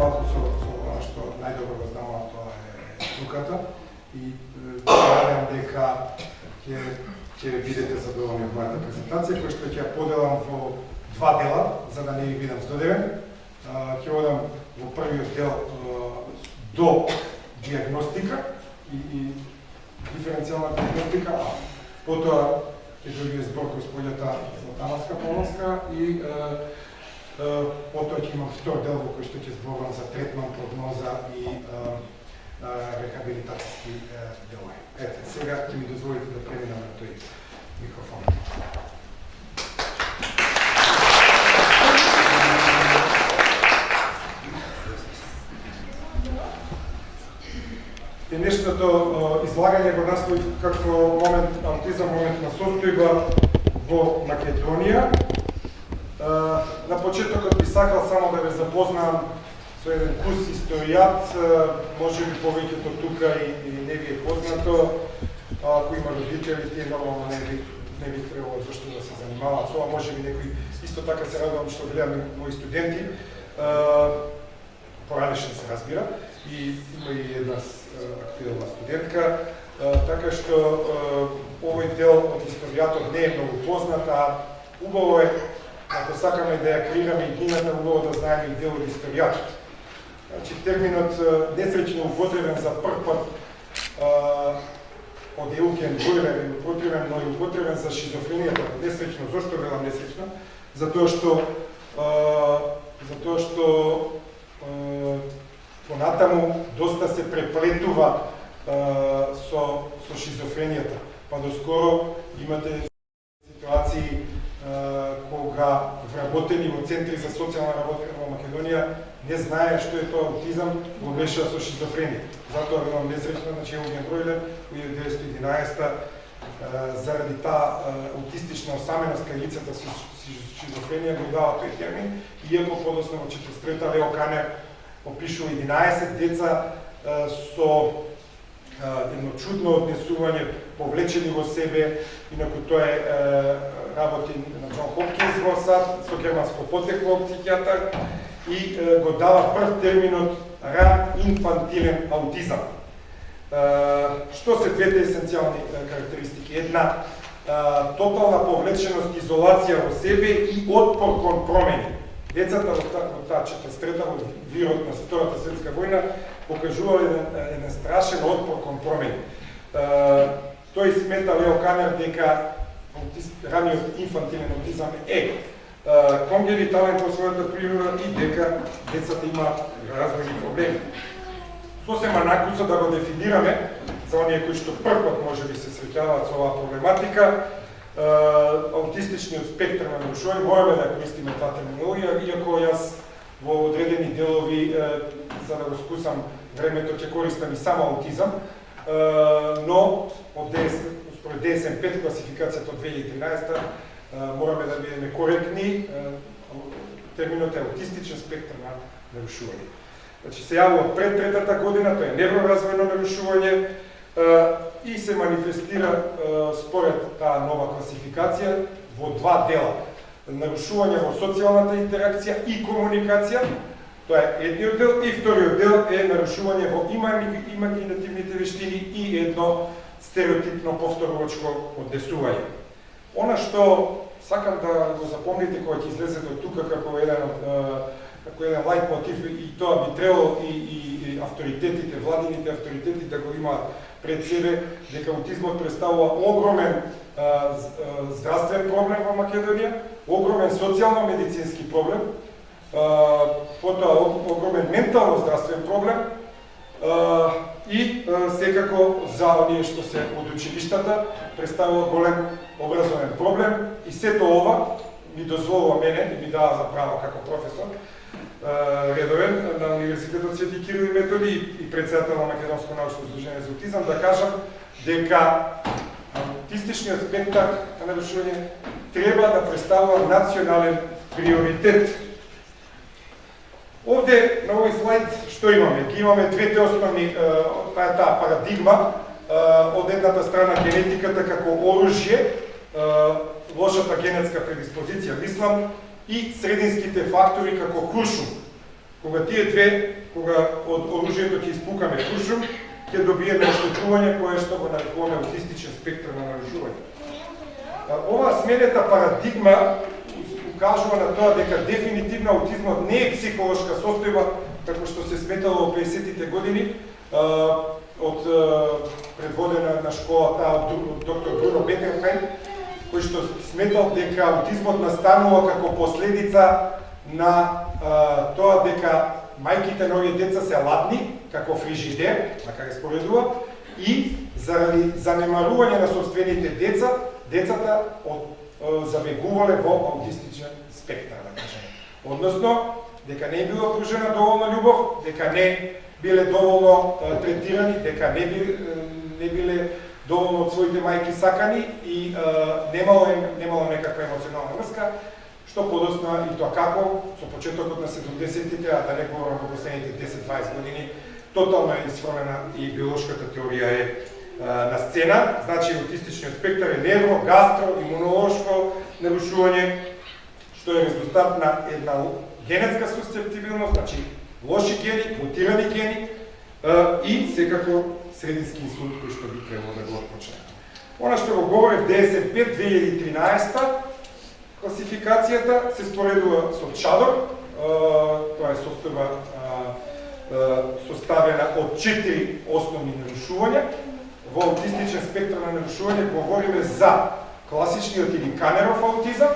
малку со она што најдобро го знам, а тоа е струката и надевам дека ќе видите задоволни од мојата презентација, која што ќе ја поделам во два дела, за да не ви бидам здодевен. Ќе одам во првиот дел до диагностика и диференцијална диагностика, а потоа е другиот збор кој споѓата за тамаска полоска и потоа ќе имам втор дел во кој што ќе зборувам за третман, прогноза и рехабилитацијски делови. Ете, сега ќе ми дозволите да преминам на тој микрофон. Денешното излагање го насловив како аутизам, момент на состојба во Македонија. На почетокот би сакал само да ве запознам со еден курс историјат, може би повеќето тука и не ви е познато, ако има родители, тие нормално не би требало зашто да се занимаваат со ова, може би некои исто така се радувам што гледам мои студенти, поранешен се разбира, и има и една активна студентка, така што овој дел од историјатот не е многу познат, а убаво е, ако сакаме да ја креираме идејата, убаво да знаеме и дел од историјатот. Значи, терминот несреќно употребен за прв пат од Еуген Бойлер е употребен, но е употребен за шизофренијата. Несреќно, зошто велам несреќно? Затоа што понатаму доста се преплетува со шизофренијата. Па доскоро имате ситуации кога вработени во центри за социјална работа во Македонија не знае што е тоа аутизам, го меша со шизофренија. Затоа велам несреќно, значи Еуген Бройлер во 1911 заради таа аутистична осаменост кај лицата со шизофренија го дава тој термин, иако подоцна во 43-та Лео Канер опишува 11 деца со едно чудно однесување, повлечени во себе, инаку тоа е работи на Џон Хопкинс во САД, со германско потекло психијатар, и го дава прв терминот ран инфантилен аутизам. Што се двете есенцијални карактеристики? Една тотална повлеченост, изолација во себе и отпор кон промени. Децата во таа 43-та во вирот на Втората светска војна покажува еден страшен отпор кон промени. Тој смета Лео Канер дека раниот инфантилен аутизам е конгенитален по својата природа и дека децата имаат различни проблеми. Сосема накуса да го дефинираме за оние кои што првпат може би се среќаваат со оваа проблематика, аутистичниот спектар на нарушување, мораме да користиме таа терминологија, иако јас во одредени делови, за да го скусам времето, ќе користам и само аутизам, но според DSM-5 класификацијата од 2013 мораме да бидеме коректни, терминот е аутистичен спектар на нарушување. Значи се јавува пред третата година, тоа е невроразвојно нарушување и се манифестира според таа нова класификација во два дела. Нарушување во социјалната интеракција и комуникација, тоа е едниот дел, и вториот дел е нарушување во имагинативните вештини и едно стереотипно повторувачко однесување. Она што сакам да го запомните кога ќе излезете од тука како еден лајт мотив, и тоа би требало и авторитетите, владините авторитети да го имаат пред себе, дека аутизмот представува огромен здравствен проблем во Македонија, огромен социјално-медицински проблем, потоа огромен ментално здравствен проблем и секако за оние што се од училиштата представува голем образовен проблем, и сето ова ми дозволува мене и ми дава за право како професор редовен на Универзитетот Свети Кирил и Методи и председател на Македонско научно здружение за аутизам да кажам дека аутистичниот спектар на нарушување треба да представува национален приоритет. Овде на овој слайд што имаме? Ги имаме двете основни, таа парадигма, од едната страна генетиката како оружје, лошата генетска предиспозиција, мислам, и срединските фактори како куршум. Кога тие две, кога од оружјето ќе испукаме куршум, ќе добиеме оштетување кое што го нарекуваме аутистичен спектар на нарушување. Оваа сменета парадигма укажува на тоа дека дефинитивно аутизмот не е психолошка состојба, како што се сметало во 50-тите години, од предводена на школата од доктор Бруно Бетенхайм, кој што сметал дека аутизмот настанува како последица на тоа дека мајките на овие деца се ладни, како фрижидер, така ги споредува, и заради занемарување на собствените деца, децата забегувале во аутистичен спектар, да кажеме. Односно, дека не била пружена доволно љубов, дека не биле доволно третирани, дека не биле доволно од своите мајки сакани и немало некаква емоционална врска, што подосна и тоа како со почетокот на 70-тите, а да не говорам во последните 10-20 години, тотално е исфрлена и биолошката теорија е на сцена. Значи, аутистичниот спектар е нерво, гастро, имунолошко нарушување, што е резултат на една генетска сусцептибилност, значи лоши гени, мутирани гени и секако средински инсулт кој што би требало да го отпочне. Она што го говорев DSM-5 2013 класификацијата се споредува со чадор, тоа е состојба составена од 4 основни нарушувања. Во аутистичен спектар на нарушување говориме за класичниот или Канеров аутизам,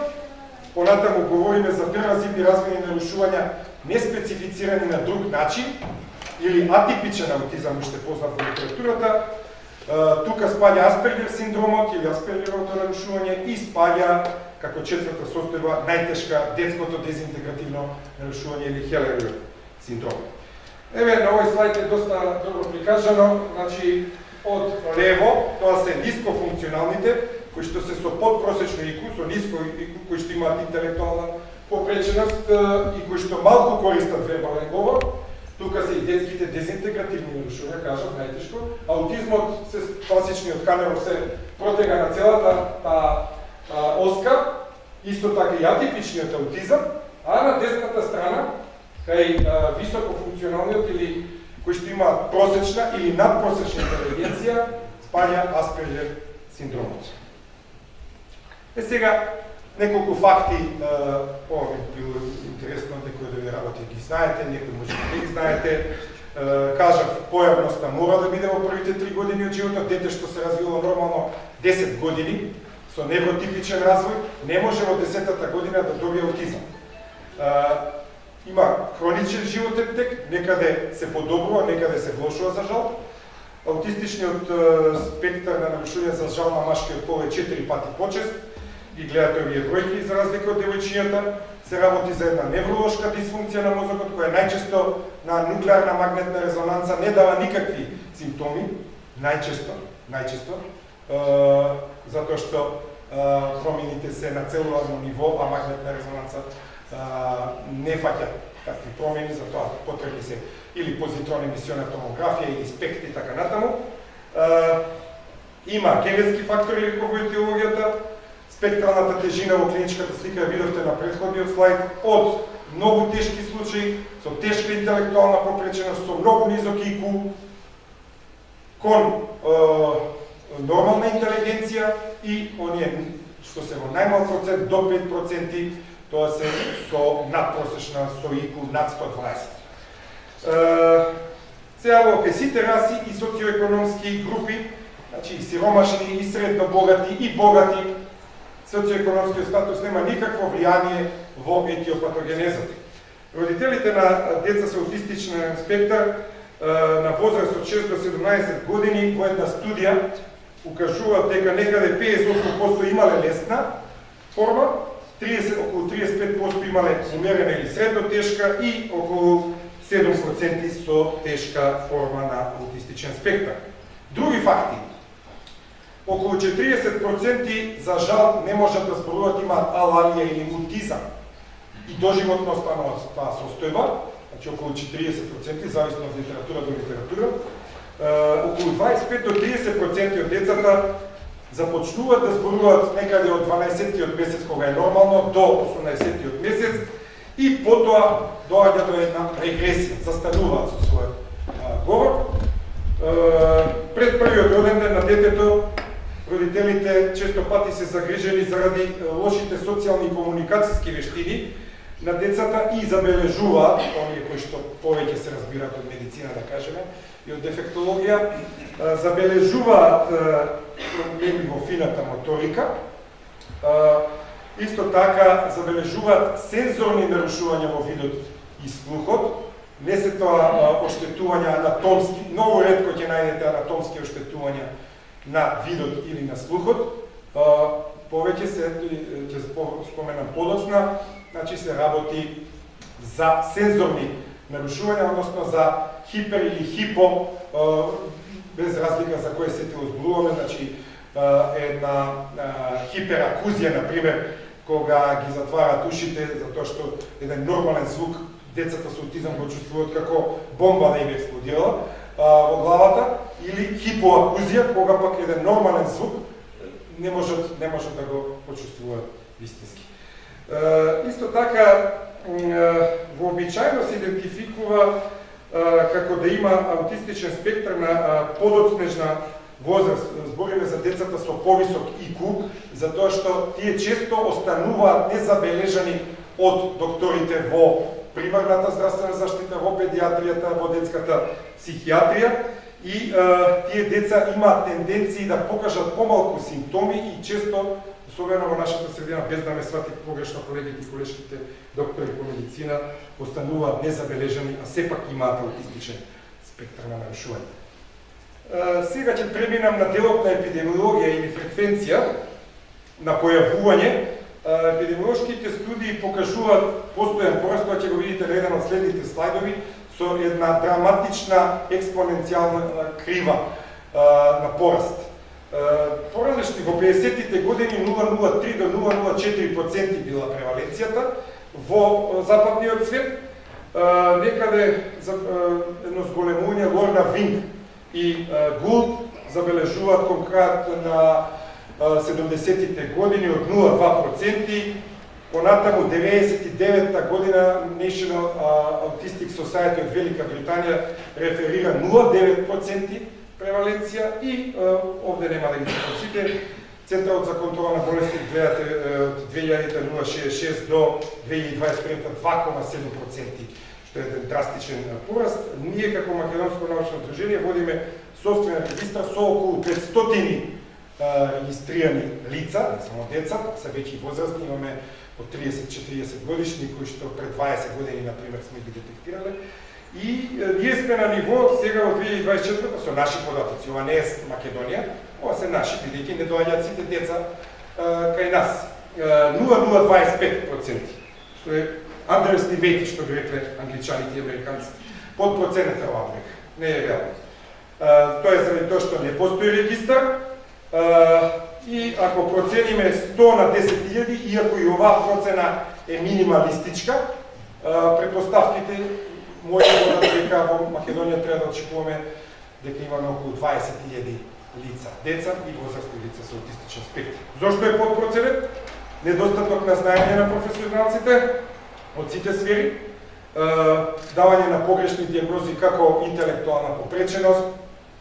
понатаму говориме за преразивни развојни нарушувања неспецифицирани на друг начин, или атипичен аутизам, уште познат во литературата. Тука спаѓа Аспергер синдромот или Аспергеровото нарушување и спаѓа како четврта состојба најтешка детското дезинтегративно нарушување или Хелеров синдром. Еве, на овој слайд е доста добро прикажано, значи од лево тоа се нискофункционалните, кои што се со подпросечно IQ, со ниско IQ, кои што имаат интелектуална попреченост и кои што малку користат вербален говор. Тука се и детските дезинтегративни нарушувања, кажам, најтешко. Аутизмот, класичниот Канеров се протега на целата оска, исто така и атипичниот аутизам, а на десната страна, кај високофункционалниот или кои што имаат просечна или надпросечна интелигенција, спаѓа Аспергер синдромот. Сега, неколку факти, ова ми било интересно, некој да ви работи ги знаете, некој може да ги знаете. Кажав, појавноста мора да биде во првите 3 години од животот, дете што се развило нормално 10 години, со невротипичен развој, не може во 10-та година да добие аутизам. Има хроничен животен тек, некаде се подобрува, некаде се влошува за жал. Аутистичниот спектар на нарушување за жал на машкиот пол е 4 пати почест. Ги гледате овие бројки за разлика од девојчињата. Се работи за една невролошка дисфункција на мозокот, која најчесто на нуклеарна магнетна резонанца не дава никакви симптоми, најчесто, затоа што промените се на целуларно ниво, а магнетна резонанца не фаќа такви промени, затоа потребни се или позитрон емисиона томографија или спект и така натаму. Има генетски фактори во етиологијата, спектралната тежина во клиничката слика ја видовте на претходниот слайд, од многу тешки случаи, со тешка интелектуална попреченост, со многу низок IQ, кон нормална интелигенција и оние што се во најмал процент до 5%, тоа се со надпросечна, со IQ над 120. Сега во сите раси и социоекономски групи, значи и сиромашни, и средно богати, и богати, социоекономскиот статус нема никакво влијание во етиопатогенезата. Родителите на деца со аутистичен спектар на возраст од 6 до 17 години во една студија укажуваат дека некаде 58% имале лесна форма, околу 35% имале умерена или средно тешка и околу 7% со тешка форма на аутистичен спектар. Други факти. Околу 40% за жал не можат да зборуваат, имаат алалија или мутизам и доживотно остануваат таа состојба, значи околу 40%, зависно од литература до литература. Околу 25 до 30% од децата започнуваат да зборуваат некаде од 12-тиот месец, кога е нормално, до 18-тиот месец и потоа доаѓа до една регресија, застануваат со својот говор. Пред првиот роден ден на детето, родителите често пати се загрижени заради лошите социјални и комуникацијски вештини на децата и забележуваат, оние кои што повеќе се разбираат од медицина, да кажеме, и од дефектологија, забележуваат проблеми во фината моторика, исто така забележуваат сензорни нарушувања во видот и слухот, не се тоа оштетувања анатомски, многу ретко ќе најдете анатомски оштетувања на видот или на слухот, повеќе се, ќе споменам подоцна, значи се работи за сензорни нарушувања, односно за хипер или хипо, без разлика за кој сетило зборуваме, значи една хиперакузија, например, кога ги затварат ушите, затоа што еден нормален звук децата со аутизам го чувствуваат како бомба да им експлодира во главата, или хипоакузија, кога пак еден нормален звук не можат да го почувствуваат вистински. Исто така, вообичајно се идентификува како да има аутистичен спектар на подоцнежна возраст. Збориме за децата со повисок IQ, затоа што тие често остануваат незабележани од докторите во примарната здравствена заштита, во педиатријата, во детската психијатрија, и тие деца имаат тенденции да покажат помалку симптоми и често, особено во нашата средина, без да ме свати погрешно колегите и колешките доктори по медицина, остануваат незабележани, а сепак имаат аутистичен спектар на нарушување. Сега ќе преминам на делот на епидемиологија или фреквенција на појавување. Епидемиолошките студии покажуваат постојан пораст, која ќе го видите на еден од следните слайдови, со една драматична експоненцијална крива на пораст. Поранешни во 50-тите години 0,03 до 0,04% била преваленцијата во западниот свет. Некаде едно зголемување Лорна Винг и Гулд забележуваат кон крајот на 70-тите години од 0,2%, понатаму 99-та година National Autistic Society од Велика Британија реферира 0,9% преваленција и овде нема да ги спомнете. Центарот за контрола на болести гледате од 2000 до 2025 2,7%, што е еден драстичен пораст. Ние како Македонско научно удружение водиме собствен регистар со околу 500 регистрирани лица, не само деца, се веќе возрастни, имаме од 30-40 годишни, кои што пред 20 години, например, сме ги детектирале. И ние сме на ниво, сега во 2024 со наши податоци, ова не е Македонија, ова се наши, бидејќи не доаѓаат сите деца кај нас. 0,25%, што е underestimate, што би рекле англичаните и американците. Под проценета ова брека, не е реално. Тоа е заради тоа што не постои регистар, и ако процениме 100 на 10.000, иако и оваа процена е минималистичка, предпоставките моје водат дека во Македонија треба да очекуваме дека имаме околу 20.000 лица, деца и возрастни лица со аутистичен спектар. Зошто е подпроценет? Недостаток на знаење на професионалците од сите сфери, давање на погрешни диагнози како интелектуална попреченост,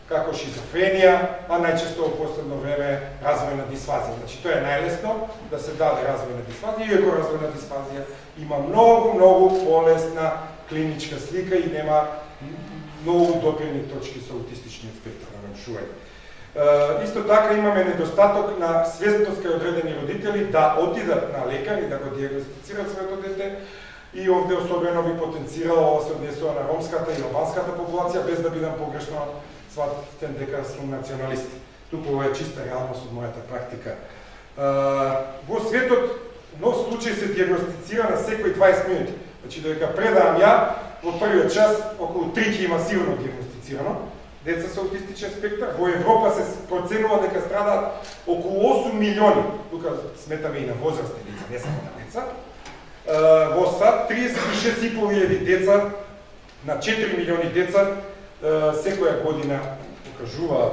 како шизофренија, а најчесто во последно време развојна дисфазија. Значи, тоа е најлесно да се даде развојна дисфазија, иако развојна дисфазија има многу полесна клиничка слика и нема многу допирни точки со аутистичниот спектар на нарушување. Исто така имаме недостаток на свесност кај одредени родители да отидат на лекар и да го диагностицират своето дете, и овде особено би потенцирало, ова се однесува на ромската и албанската популација, без да бидам погрешно сватен дека сум националист. Туку ова е чиста реалност од мојата практика. Во светот нов случај се диагностицира на секои 20 минути. Значи, додека предавам ја, во првиот час околу 3 ќе има сигурно диагностицирано деца со аутистичен спектар. Во Европа се проценува дека страдаат околу 8 милиони, тука сметаме и на возрастни деца, не само на деца. Во САД 36.500 деца на 4 милиони деца секоја година покажуваат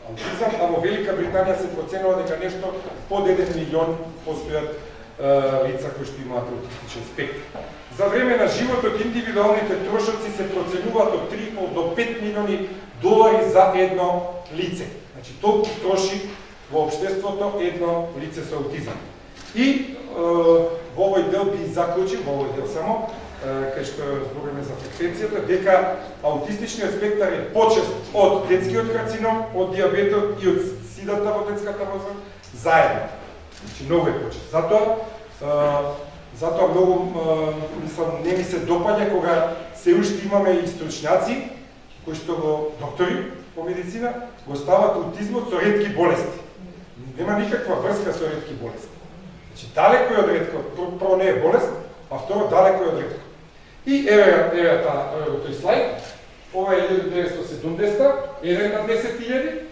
аутизам, а во Велика Британија се проценува дека нешто под 1 милион постојат лица кои што имаат аутистичен спектар. За време на животот индивидуалните трошоци се проценуваат од 3 до 5 милиони долари за едно лице. Значи толку троши во општеството едно лице со аутизам. И во овој дел би заклучил, во овој дел само, кај што збориме за фреквенцијата, дека аутистичниот спектар е почест од детскиот карцином, од диабетот и од сидата во детската возраст заедно. Значи многу е почест. Затоа многу мислам не ми се допаѓа кога се уште имаме и стручњаци кои што го доктори по медицина го стават аутизмот со ретки болести. Нема никаква врска со ретки болести. Значи далеко е од ретко, прво не е болест, а второ далеко е од ретко. И еве тој слайд, ова е 1970, 1 на 10.000.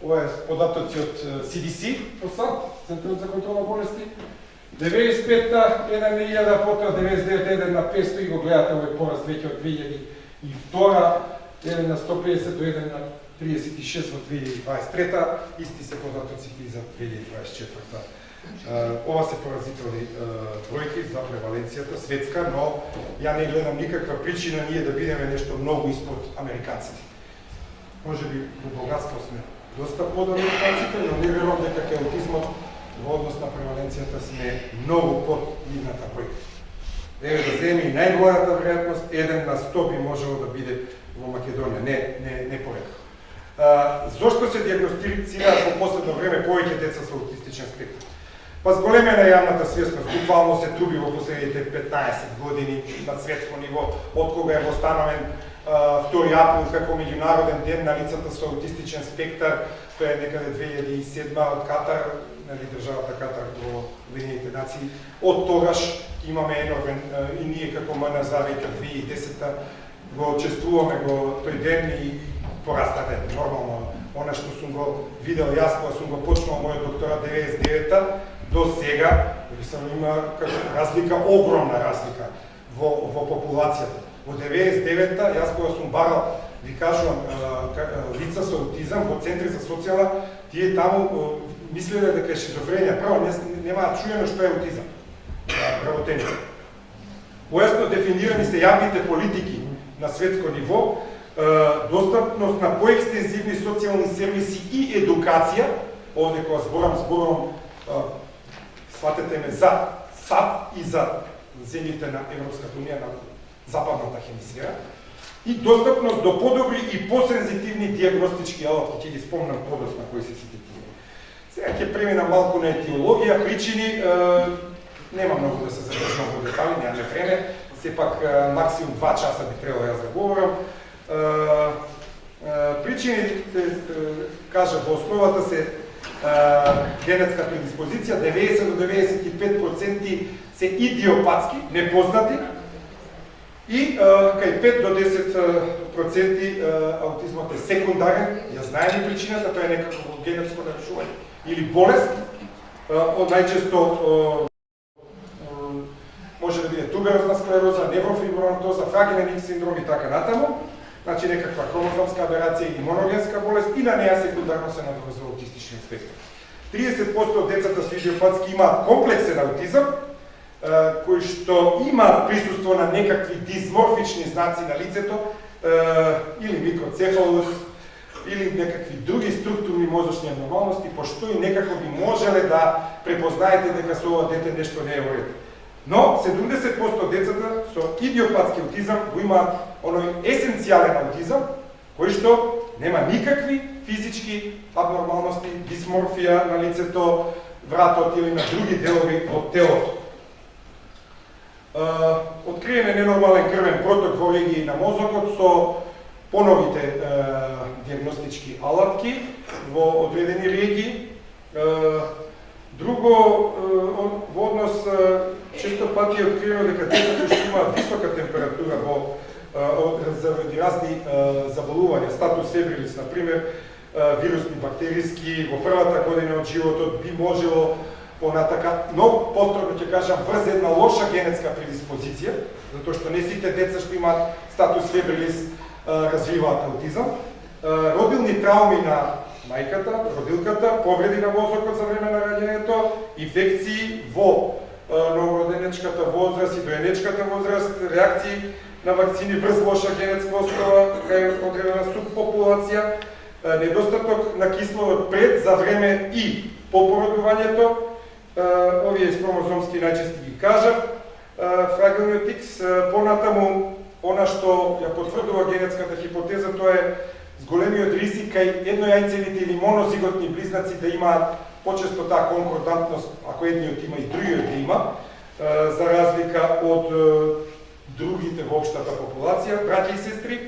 Ова е податоци од CDC, од САД, Центарот за контрола болести. 95-та, 1 на 1000, потоа 99, 1 на 500 и го гледате овој пораст веќе од 2002, 1 на 150 до 1 на 36 во 2023, исти се податоци и за 2024. Ова се поразителни бројки за преваленцијата светска, но ја не гледам никаква причина ние да бидеме нешто многу испод американците. Може би во богатство сме доста подобни американците, но не верувам дека кај аутизмот во однос на преваленцијата сме многу под нивната бројка. Еве да земе и најголемата веројатност 1 на 100 би можело да биде во Македонија, не повеќе. Зошто се диагностицираат во последно време повеќе деца со аутистичен спектар? Па зголемена јавната свесност, буквално се труби во последните 15 години на светско ниво, од кога е востановен 2 април како меѓународен ден на лицата со аутистичен спектар, тоа е некаде 2007 од Катар, нели државата Катар во Обединетите нации. Од тогаш имаме енормен и ние како МНЗ веќе 2010 го чествуваме го тој ден и пораста ден. Нормално, она што сум го видел јас кога сум го почнал мојот докторат 99-та, до сега има разлика, огромна разлика во популацијата. Во 99-та, јас кога сум барал, ви кажувам, лица со аутизам во центри за социјална, тие таму мислеле дека е шизофренија. Право, немаат чуено што е аутизам. Работените. Појасно дефинирани се јавните политики на светско ниво, достапност на поекстензивни социјални сервиси и едукација, овде кога зборам, сватете ме за САД и за земјите на Европската унија, на западната хемисфера, и достапност до подобри и посензитивни диагностички алатки, ќе ги спомнам подоцна кои се сите тие. Сега ќе преминам малку на етиологија, причини, нема многу да се задржам во детали, немаме време, сепак максимум 2 часа би требало јас да говорам. Причините, кажа, во основата се генетска предиспозиција, 90 до 95% се идиопатски, непознати, и кај 5 до 10% аутизмот е секундарен, ја знаеме причината, тоа е некакво генетско нарушување или болест, најчесто може да биде туберозна склероза, неврофиброматоза, Фрагилен Икс синдром и така натаму, значи некаква хромозомска аберација или моногенска болест и на неја секундарно се наврзува аутистичниот спектар. 30% од децата со идиопатски имаат комплексен аутизам, кои што имаат присуство на некакви дисморфични знаци на лицето, или микроцефалус, или некакви други структурни мозочни абнормалности, пошто и некако би можеле да препознаете дека со ова дете нешто не е во ред. Но 70% од децата со идиопатски аутизам го имаат оној есенцијален аутизам, кој што нема никакви физички абнормалности, дисморфија на лицето, вратот или на други делови од телото. Откриен е ненормален крвен проток во регии на мозокот со поновите диагностички алатки во одредени регии. Друго, во однос, често пати е откриено дека децата што имаат висока температура заради разни заболувања, статус фебрилис, например, вирусни, бактериски, во првата година од животот би можело понатака, но повторно ќе кажам, врз една лоша генетска предиспозиција, затоа што не сите деца што имаат статус фебрилис развиваат аутизам. Родилни трауми на мајката, родилката, повреди на мозокот за време на раѓањето, инфекции во новороденечката возраст и доенечката возраст, реакции на вакцини врз лоша генетска основа кај одредена субпопулација, недостаток на кислород пред, за време и по породувањето, овие хромозомски најчести ги кажав, фрагилниот X, понатаму, она што ја потврдува генетската хипотеза, тоа е зголемиот ризик кај еднојајцевите или монозиготни близнаци да имаат почесто таа конкордантност, ако едниот има и другиот да има, за разлика од другите во општата популација, браќа и сестри,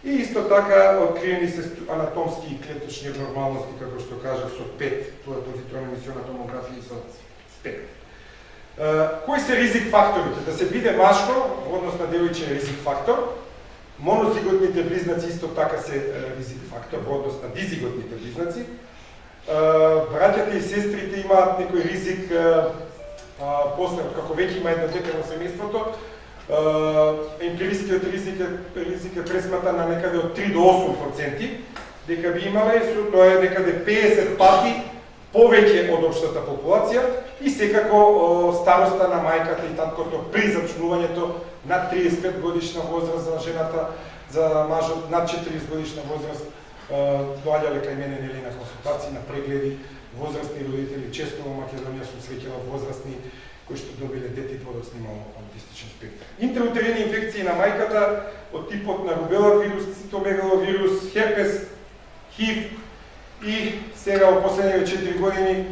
и исто така откриени се анатомски и клеточни нормалности, како што кажав, со ПЕТ, тоа е позитронна емисионна томографија со СПЕК. Кои се ризик факторите? Да се биде машко, во однос на девојче е ризик фактор, монозиготните близнаци исто така се ризик фактор, во однос на дизиготните близнаци, браќата и сестрите имаат некој ризик, после, како веќе има едно дете во семејството, емпирискиот ризик е пресматан на некаде од 3 до 8%, дека би имале, тоа е некаде 50 пати повеќе од општата популација и секако староста на мајката и таткото при зачнувањето над 35 годишна возраст за жената, за мажот над 40 годишна возраст, доаѓале кај мене нели на консултации, на прегледи, возрастни родители, често во Македонија сум среќала возрастни кои што добиле дете и подоцна имало аутистичен спектар. Интраутерини инфекции на мајката од типот на рубела вирус, цитомегаловирус, херпес, ХИВ и сега во последните 4 години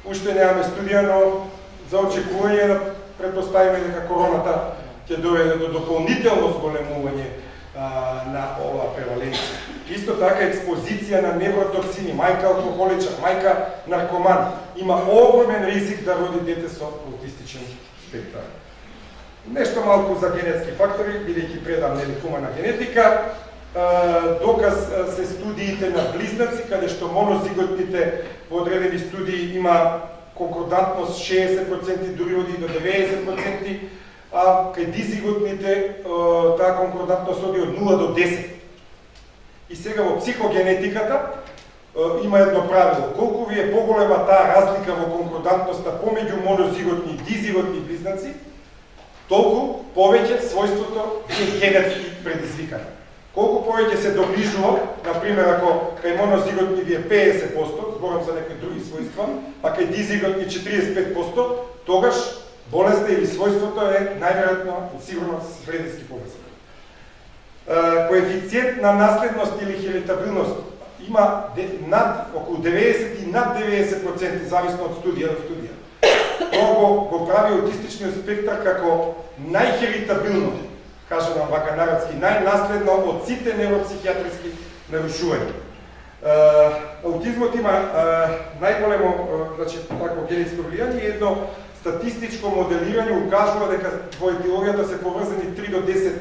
уште немаме студија, но за очекување да предпоставиме дека короната ќе доведе до дополнително зголемување на ова преваленција. Исто така експозиција на невротоксини, мајка алкохоличар, мајка наркоман има огромен ризик да роди дете со аутистичен спектар. Нешто малку за генетски фактори, бидејќи предам нели хумана генетика, доказ се студиите на близнаци, каде што монозиготните во одредени студии има конкордантност 60%, дури оди до 90%, а кај дизиготните таа конкордантност оди од 0 до 10. И сега во психогенетиката има едно правило. Колку ви е поголема таа разлика во конкордантноста помеѓу монозиготни и дизиготни близнаци, толку повеќе својството е генетски предизвикано. Колку повеќе се доближува, например, ако кај монозиготни ви е 50%, зборам за некои други својства, а кај дизиготни 45%, тогаш болеста или својството е најверојатно сигурно средински поврзано. Коефициент на наследност или херитабилност има над околу 90 и над 90%, зависно од студија до студија. Тоа го прави аутистичниот спектар како најхеритабилно, кажам вака народски, најнаследно од сите невропсихијатриски нарушувања. Аутизмот има најголемо, значи, такво генетско влијание, едно статистичко моделирање укажува дека во етиологијата се поврзани 3 до 10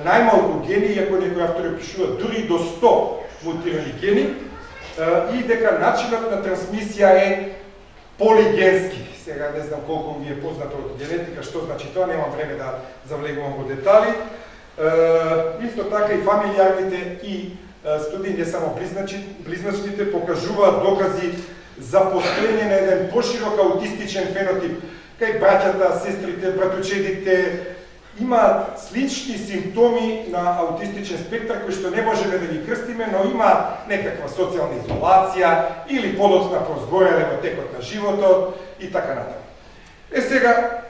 најмалку гени, иако некои автори пишуваат дури до 100 мутирани гени, и дека начинот на трансмисија е полигенски. Сега не знам колку ви е познато од генетика, што значи тоа, немам време да завлегувам во детали. Исто така и фамилиарните и студии, не само близначните, покажуваат докази за постоење на еден поширок аутистичен фенотип. Кај браќата, сестрите, братучедите имаат слични симптоми на аутистичен спектар, кои што не можеме да ги крстиме, но имаат некаква социјална изолација или подоцна прозгореле во текот на животот и така натаму. Сега,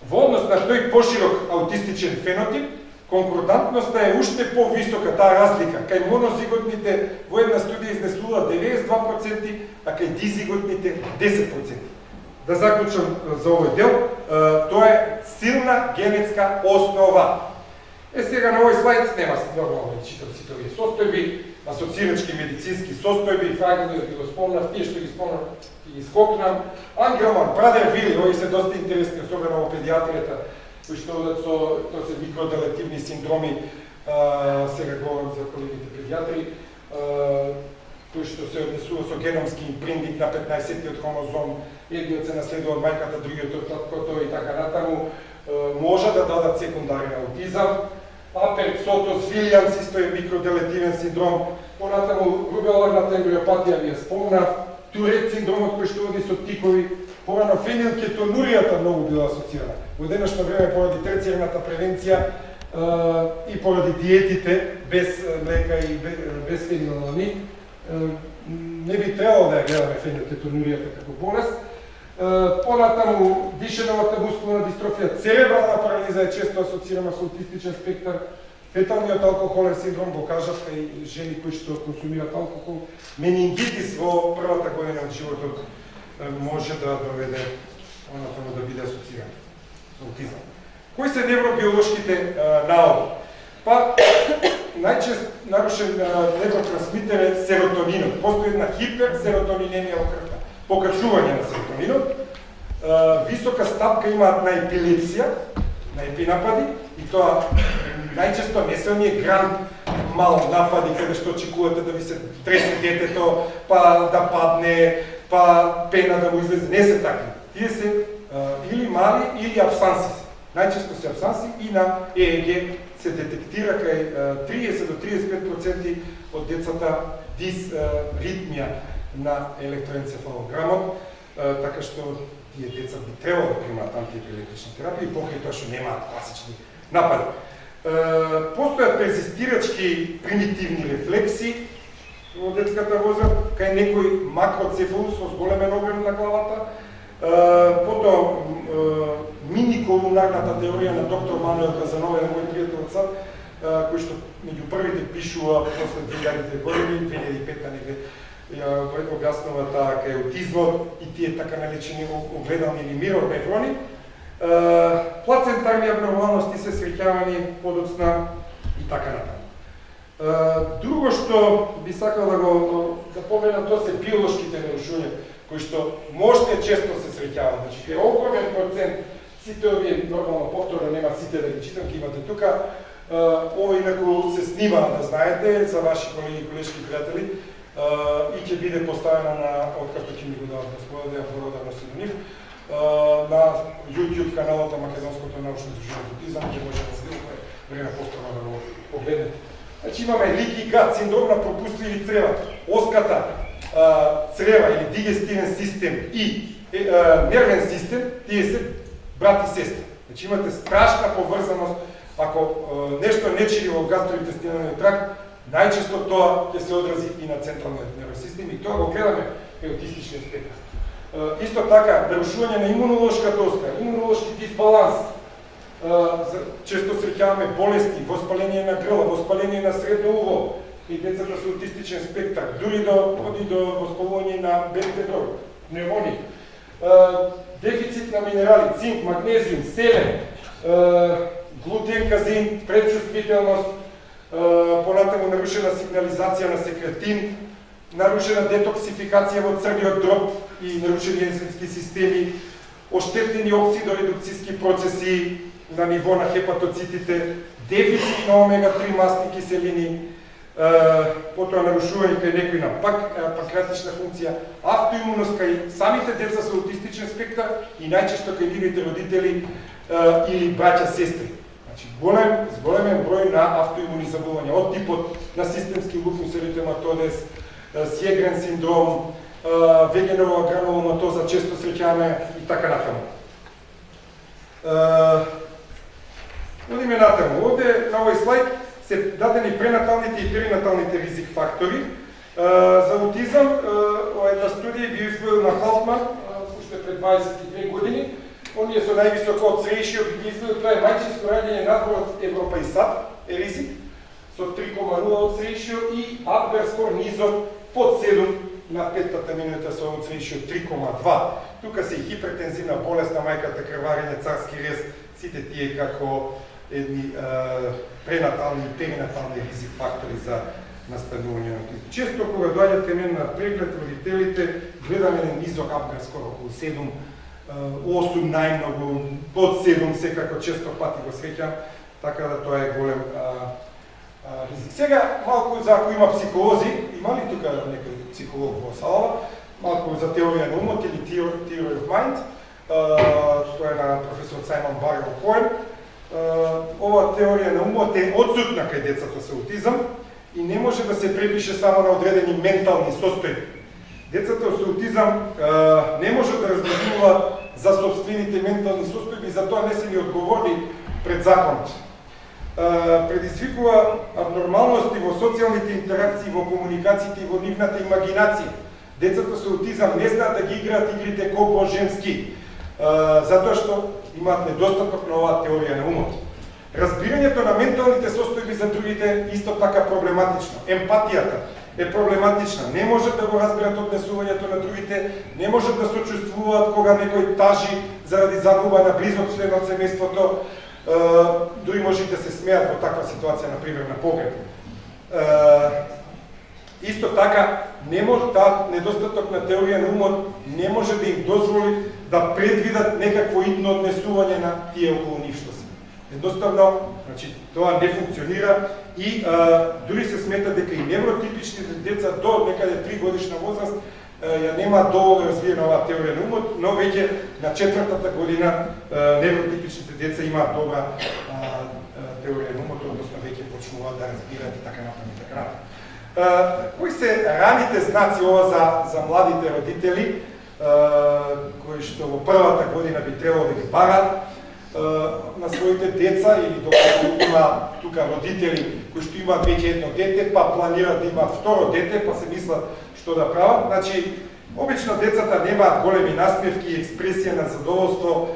во однос на тој поширок аутистичен фенотип, конкордантноста е уште повисока, таа разлика. Кај монозиготните во една студија изнесува 92%, а кај дизиготните 10%. Да заклучам за овој дел, тоа е силна генетска основа. Сега на овој слайд нема нормално да читам сите овие состојби, асоциирачки медицински состојби, фрагмент ги го спомнав, тие што ги спомнав и ги скокнам. Ангелман, Прадер-Вили, овие се доста интересни, особено во педиатријата, кои што тоа се микроделетивни синдроми, сега говорам за колегите педиатри, кои што се однесува со геномски импринтинг на 15-тиот хромозом, едниот се наследува од мајката, другиот од таткото и така натаму, може да дадат секундарен аутизам. Апер, Сотос, Вилиамс исто е микроделетивен синдром, понатаму рубеолагната ембриопатија ви ја спомнав, Турет синдромот кој што води со тикови, порано фенилкетонуријата многу била асоцирана. Во денешно време поради терцијарната превенција и поради диетите без млека и без фенилаланин, не би требало да ја гледаме фенилкетонуријата како болест. Понатаму дишеновата мускулна дистрофија, церебрална парализа е често асоцирана со аутистичен спектар. Феталниот алкохолен синдром го кажав кај жени кои што консумираат алкохол. Менингитис во првата година од животот може да доведе понатаму да биде асоциран со аутизам. Кои се невробиолошките наоди? Па, најчест нарушен невротрансмитер е серотонинот. Постои една хиперсеротонинемија во крвта, покачување на серотонинот. Висока стапка имаат на епилепсија, на епинапади, и тоа најчесто не се оние гранд мал напади каде што очекувате да ви се тресе детето, па да падне, па пена да му излезе. Не се такви. Тие се или мали или абсанси. Најчесто се абсанси и на ЕЕГ се детектира кај 30 до 35% од децата дисритмија на електроенцефалограмот, така што тие деца би требало да примаат антиепилептична терапија и покрај тоа што немаат класични напади. Постојат перзистирачки примитивни рефлекси во детската возраст, кај некој макроцефалус со зголемен обем на главата, потоа миниколунарната теорија на доктор Мануел Казанова, мој пријател од САД, кој што меѓу првите пишува после 2000 години, 2005 негде, ја објаснува таа кај аутизмот и тие така наречени огледални или мирор неврони. Плацентарни абнормалности се среќавани подоцна и така натаму. Друго што би сакал да поменам, тоа се биолошките нарушувања, кои што можете често се среќават. Значи, огромен процент, сите овие нормално повторно нема сите да ги читам, ги имате тука. Ова инаку се снима, да знаете, за ваши колеги и колешки пријатели, и ќе биде поставена на, откако ќе ми го дават господа, да ја продадам со нив, на YouTube каналот на Македонското научно здружение за аутизам, ќе може да се време повторно да го погледнете. Значи имаме лики гад, синдром на пропустливи црева, оската црева или дигестивен систем и нервен систем, тие се брат и сестри. Значи имате страшна поврзаност, ако нешто не чили во гастроинтестиналниот тракт, најчесто тоа ќе се одрази и на централниот нервен систем и тоа го гледаме при аутистичниот спектар. Исто така, нарушување на имунолошката оска, имунолошки дисбаланс, често среќаваме болести, воспаление на грла, воспаление на средно уво и децата со аутистичен спектар, дури води до воспалување на бенкедор, пневмонија. Дефицит на минерали, цинк, магнезиум, селен, глутен, казеин, предчувствителност, понатаму нарушена сигнализација на секретин, нарушена детоксификација во црвиот дроб и нарушени ензимски системи, оштетени оксидоредукцијски процеси на ниво на хепатоцитите, дефицит на омега-3 масни киселини, потоа нарушување кај некои на панкреатична функција, автоимуност кај самите деца со аутистичен спектар и најчесто кај нивните родители или браќа сестри. Значи, големен број на автоимуни заболувања од типот на системски лупус еритематодес, Сјегрен синдром, вегенова грануломатоза, често среќаваме и така натаму. Одиме натаму. Овде на овој слайд се дадени пренаталните и перинаталните ризик фактори. За аутизам, една студија би извоил на Халтман, уште пред 22 години. Оние со највисоко одсреишјо би извоил, тоа е мајчинско раѓање надвор од Европа и САД, е ризик, со 3,0 одсреишјо и Адбер скор низок под 7 на 5-та минута со одсреишјо 3,2. Тука се и хипертензивна болест на мајката, крварење, царски рез, сите тие како едни пренатални и перинатални ризик фактори за настанување на аутизм. Често кога доаѓат кај мене на преглед родителите, гледаме низок Адбер скор околу 7, 8 најмногу, под 7 секако често пати го среќам, така да тоа е голем ризик. Сега, малку за ако има психолози, има ли тука некој психолог во салава, малку за теорија на умот или Theory of Mind, тоа е на професор Саймон Барел Коен. Ова теорија на умот е одсутна кај децата со аутизам и не може да се препише само на одредени ментални состојби. Децата со аутизам не може да размислуваат за собствените ментални состојби, затоа не се ни одговорни пред законот. Предизвикува абнормалности во социјалните интеракции, во комуникациите и во нивната имагинација. Децата со аутизам не знаат да ги играат игрите ко по-женски, затоа што имаат недостаток на оваа теорија на умот. Разбирањето на менталните состојби за другите исто така проблематично. Емпатијата е проблематична. Не можат да го разберат однесувањето на другите, не можат да сочувствуваат кога некој тажи заради загуба на близок член од семејството, дури може да се смеат во таква ситуација, например, на погреб. Исто така, не може недостаток на теорија на умот не може да им дозволи да предвидат некакво идно однесување на тие околу нив што се. Едноставно, значи, тоа не функционира и дури се смета дека и невротипичните деца до некаде 3 годишна возраст ја нема доволно развиена оваа теорија на умот, но веќе на 4-та година невротипичните деца имаат добра теорија на умот, односно веќе почнуваат да разбираат и така напред и така напред. Кои се раните знаци ова за младите родители, кои што во првата година би требало да ги барат на своите деца или докато има тука родители кои што имаат веќе едно дете, па планираат да имаат второ дете, па се мислат што да прават. Значи, обично децата немаат големи насмевки и експресија на задоволство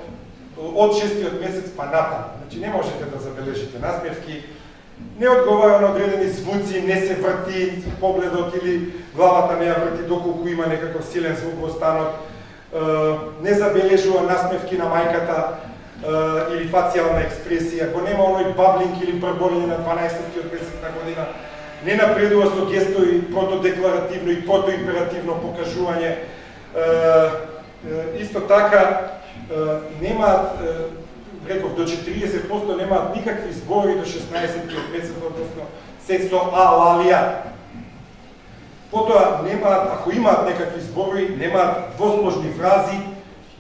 од 6-тиот месец па натаму. Значи, не можете да забележите насмевки, не одговара на одредени звуци, не се врти погледот или главата не ја врти доколку има некаков силен звук во станот, не забележува насмевки на мајката или фацијална експресија, ако нема оној баблинг или преборење на 12-тиот месецна година, не напредува со гестови протодекларативно и протоимперативно покажување. Исто така, немаат, реков, до 40% немаат никакви зборови до 16-тиот месец, односно се со алалија. Потоа немаат, ако имаат некакви зборови, немаат двосложни фрази,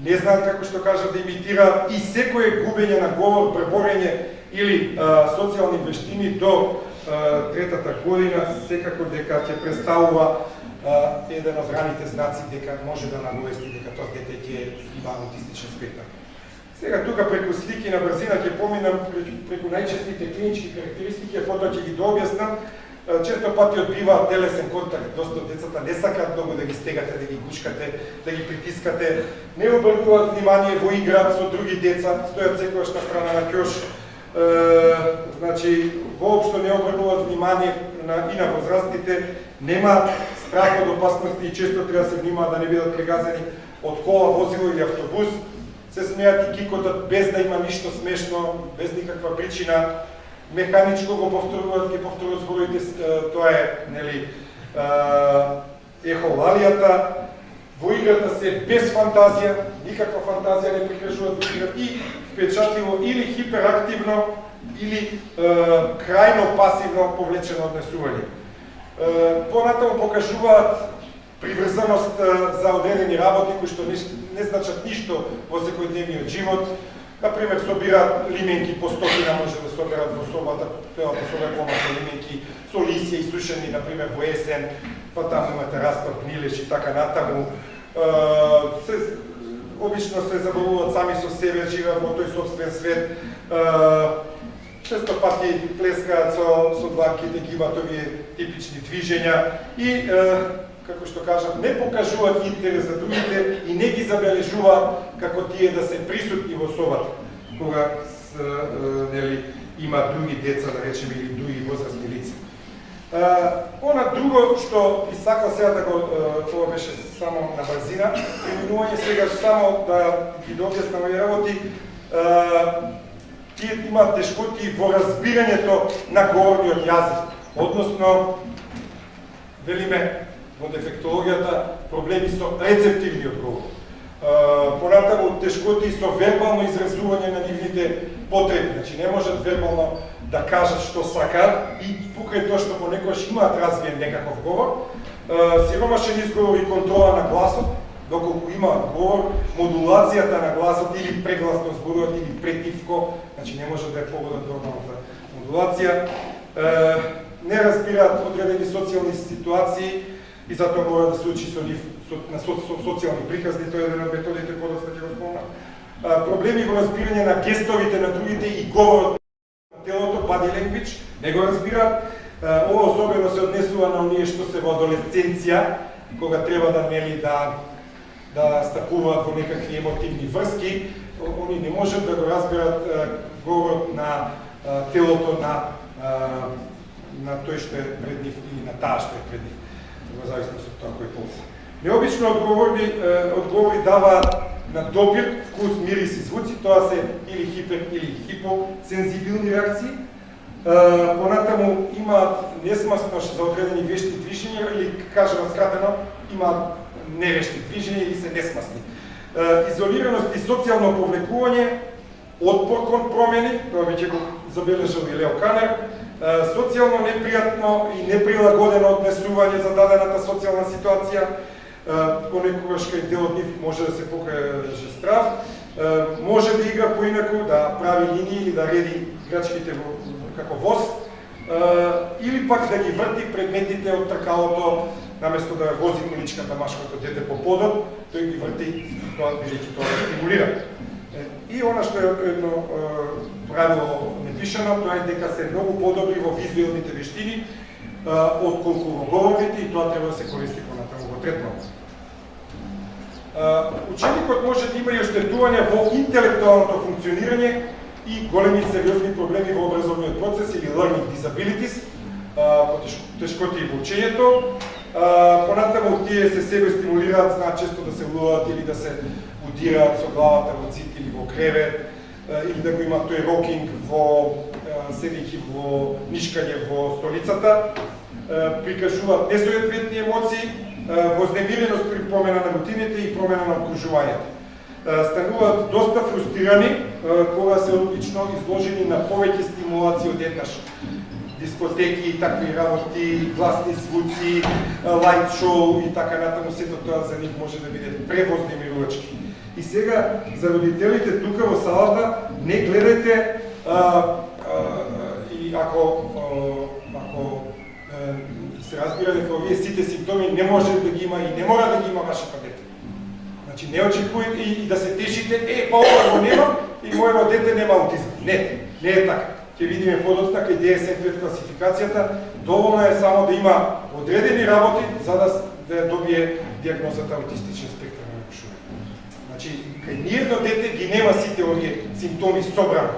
не знаат како што кажат да имитираат и секое губење на говор, преборење или социјални вештини до 3-та година секако дека ќе представува еден од раните знаци дека може да наговести дека тоа дете ќе има аутистичен спектар. Сега тука преку слики на брзина ќе поминам преку најчестите клинички карактеристики, а потоа ќе ги дообјаснам. Често пати одбиваат телесен контакт, доста од децата не сакаат многу да ги стегате, да ги гушкате, да ги притискате, не обрнуваат внимание во игра со други деца, стојат секојаш на страна на ќош, значи воопшто не обрнуваат внимание и на возрастните, немаат страх од опасности и често треба се внимаат да не бидат прегазени од кола, возило или автобус, се смеат и кикотат без да има ништо смешно, без никаква причина, механичко го повторуваат, ги повторуваат зборовите, тоа е, нели, ехолалијата, во играта се без фантазија, никаква фантазија не прикажуваат во играта и впечатливо или хиперактивно, или крајно пасивно повлечено однесување. Понатаму покажуваат приврзаност за одредени работи кои што не значат ништо во секојдневниот живот. Например, собираат лименки по стотина, може да соберат во собата, тоа по собе помака лименки со лисја и сушени, например, во есен, па таму имате распад гнилеш и така натаму. Обично се забавуваат сами со себе, живеат во тој собствен свет. Често пати плескаат со дланките, ги имаат овие типични движења и како што кажав, не покажуваат интерес за другите и не ги забележуваат како тие да се присутни во собата, кога нели, има други деца, да речеме, или други возрастни лица. Она друго што би сакал сега да го, тоа беше само на брзина, преминување сега само да ги дообјаснам овие работи, тие имаат тешкоти во разбирањето на говорниот јазик, односно, велиме, во дефектологијата проблеми со рецептивниот говор. Понатаму тешкоти со вербално изразување на нивните потреби, значи не можат вербално да кажат што сакаат и покрај тоа што понекогаш имаат развиен некаков говор, сиромашен изговор и контрола на гласот, доколку имаат говор, модулацијата на гласот или прегласно зборуваат или претивко, значи не може да е погодат нормалната модулација. не разбираат одредени социјални ситуации и затоа мора да се учи со нив на социјални приказни, тоа е еден од методите подоцна ќе го спомнам. Проблеми во разбирање на гестовите на другите и говорот на телото, body language, не го разбираат. Ова особено се однесува на оние што се во адолесценција, кога треба да да стапуваат во некакви емотивни врски, они не можат да го разберат говорот на телото на тој што е пред нив или на таа што е пред нив, во зависност од тоа кој пол се. Необично одговори даваат на допир, вкус, мирис и звуци, тоа се или хипер или хипосензибилни реакции. Понатаму имаат несмасност за одредени вешти движења или, кажано скратено, имаат невешти движења или се несмасни. Изолираност и социјално повлекување, отпор кон промени, тоа веќе го забележал и Лео Канер, социјално непријатно и неприлагодено однесување за дадената социјална ситуација, понекогаш кај дел од нив може да се покаже страв, може да игра поинаку, да прави линии или да реди играчките како воз, или пак да ги врти предметите од тркалото, наместо да вози количката машкото дете по подот, тој ги врти, бидејќи тоа да стимулира. И она што е едно правило непишано, тоа е дека се многу подобри во визуелните вештини отколку во говорите и тоа треба да се користи понатаму во третман. Ученикот може да има и оштетување во интелектуалното функционирање и големи сериозни проблеми во образовниот процес или learning disabilities, тешкоти во учењето. Понатаму тие се себе стимулираат, знаат често да се луат или да се удираат со главата во цит или во кревет, или да го имаат тој рокинг во седејќи во нишкање во столицата, прикажуваат несоодветни емоции, вознемиреност при промена на рутините и промена на окружувањето. Стануваат доста фрустрирани кога се одлично изложени на повеќе стимулации од еднаш. Дискотеки, такви работи, гласни звуци, лајт шоу и така натаму, сето тоа за нив може да биде превознемирувачки. И сега, за родителите тука во салата, не гледајте и ако се разбира дека овие сите симптоми не може да ги има и не мора да ги има вашето дете. Значи не очекувајте и да се тешите, па ова го немам и моето дете нема аутизм. Не е така. Ќе видиме подоцна кај DSM-5 класификацијата, доволно е само да има одредени работи за да добие диагнозата аутистичен спектар на нарушување. Значи, кај ниедно дете ги нема сите овие симптоми собрано.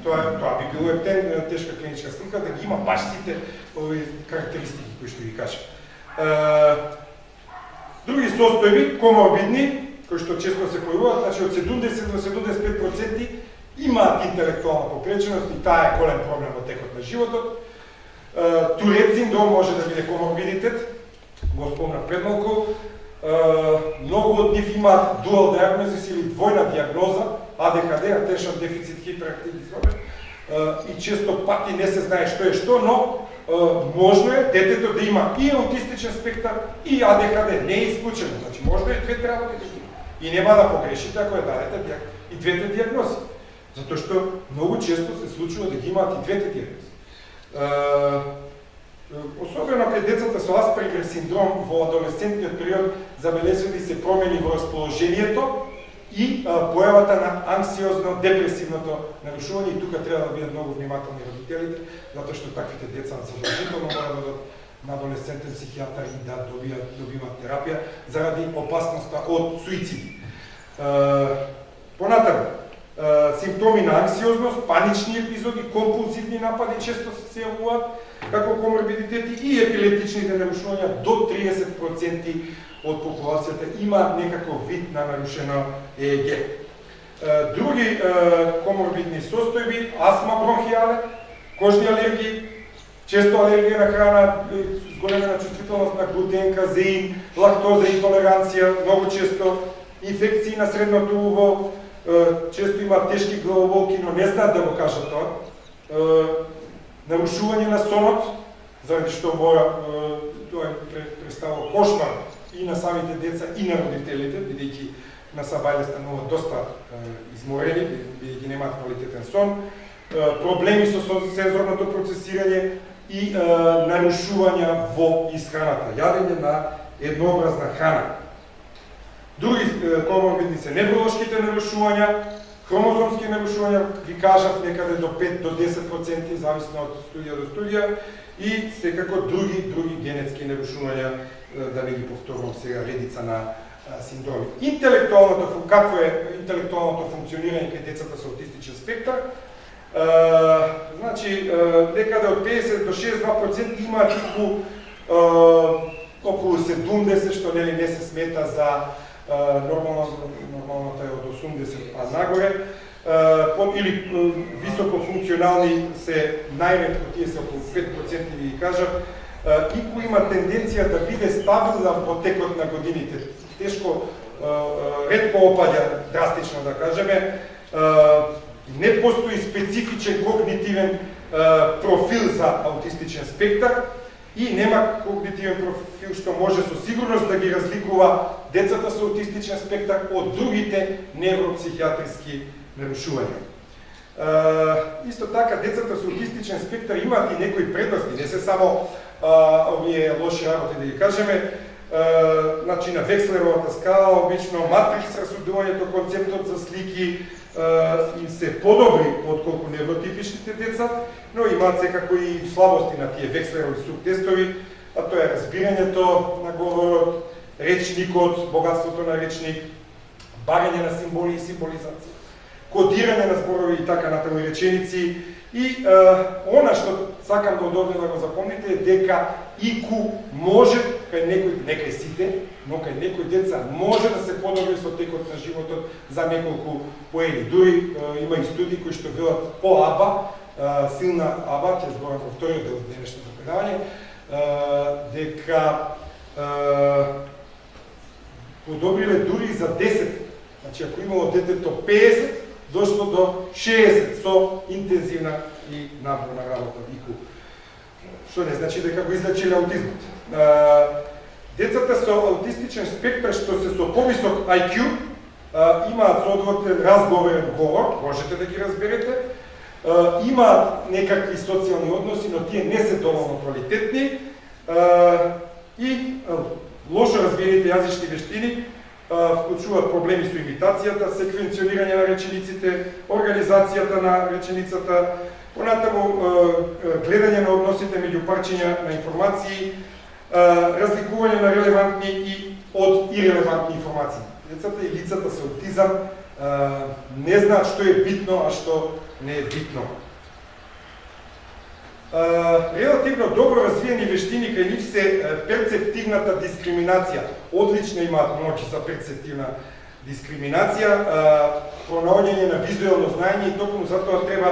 Тоа би било тешка клиничка слика, да ги има баш сите овие карактеристики кои што ги кажам. Други состојби, коморбидни, кои што често се појавуваат, значи од 70 до 75% имаат интелектуална попреченост и таа е голем проблем во текот на животот. Турет синдром може да биде коморбидитет, го спомнав пред малку. Многу од нив имаат дуал диагнозис или двојна диагноза, АДХД, Attention Deficit Hyperactive Disorder, и често пати не се знае што е што, но можно е детето да има и аутистичен спектар и АДХД, не е исклучено. Значи можно е двете работи да има. И нема да погрешите ако ја дадете и двете диагнози. Затоа што многу често се случува да ги имаат и двете диагнози. Особено кај децата со Аспергер синдром во адолесцентниот период забележени се промени во расположението и појавата на анксиозно-депресивното нарушување, и тука треба да бидат многу внимателни родителите, затоа што таквите деца задолжително мора да бидат на адолесцентен психијатар и да добиваат терапија заради опасноста од суициди. Понатаму, симптоми на анксиозност, панични епизоди, компулзивни напади често се јавуваат како коморбидитети и епилептичните нарушувања до 30% од популацијата има некаков вид на нарушено ЕЕГ. Други коморбидни состојби, астма бронхијале, кожни алергии, често алергија на храна, зголемена чувствителност на глутен, казеин, лактоза и толеранција, многу често инфекции на средното уво, често имаат тешки главоболки, но не знаат да го кажат тоа. Нарушување на сонот, заради што тоа представува кошмар и на самите деца и на родителите, бидејќи на сабајле стануваат доста изморени, бидејќи немаат квалитетен сон. Проблеми со сензорното процесирање, и нарушувања во исхраната, јадење на еднообразна храна. Други коморбидни се невролошките нарушувања, хромозомски нарушувања, ви кажав некаде до 5 до 10%, зависно од студија до студија, и секако други генетски нарушувања, да не ги повторувам сега редица на синдроми. Какво е интелектуалното функционирање кај децата со аутистичен спектар? Значи, некаде од 50 до 62% имаат околу 70, што не се смета за нормалната е од 80 а нагоре, или високофункционални се најретко, тие се околу 5%, ви кажав, ику има тенденција да биде стабилна во текот на годините. Тешко, ретко опаѓа драстично, да кажеме, не постои специфичен когнитивен профил за аутистичен спектар и нема когнитивен профил што може со сигурност да ги разликува децата со аутистичен спектар од другите невропсихијатриски нарушувања. Исто така, децата со аутистичен спектар имаат и некои предности, не се само овие лоши работи, да ги кажеме. Значи, на Векслеровата скала, обично матрикс расудувањето, концептот за слики им се подобри отколку невротипичните деца, но имаат секако и слабости на тие Векслерови субтестови, а тоа е разбирањето на говорот, речникот, богатството на речник, барање на символи и символизација, кодирање на зборови и така натаму и реченици. И она што сакам да одовде да го запомните е дека IQ може, кај некои, не кај сите, но кај некои деца може да се подобри со текот на животот за неколку поени. Дури има и студии кои што велат по АБА, силна АБА, ќе зборам во вториот дел од денешното предавање, дека подобриле дури за 10. Значи, ако имало детето 50, дошло до 60 со интензивна и напорна работа IQ. Што не значи дека го излечиле аутизмот. Децата со аутистичен спектар што се со повисок IQ имаат соодветен разговорен говор, можете да ги разберете, имаат некакви социјални односи, но тие не се доволно квалитетни и лошо развиените јазични вештини вклучуваат проблеми со имитацијата, секвенционирање на речениците, организацијата на реченицата, понатаму гледање на односите меѓу парчиња на информации, разликување на релевантни и од ирелевантни информации. Децата и лицата со аутизам не знаат што е битно, а што не е битно. Релативно добро развиени вештини кај нив се перцептивната дискриминација. Одлично имаат моќ за перцептивна дискриминација, пронаоѓање на визуелно знаење и токму затоа треба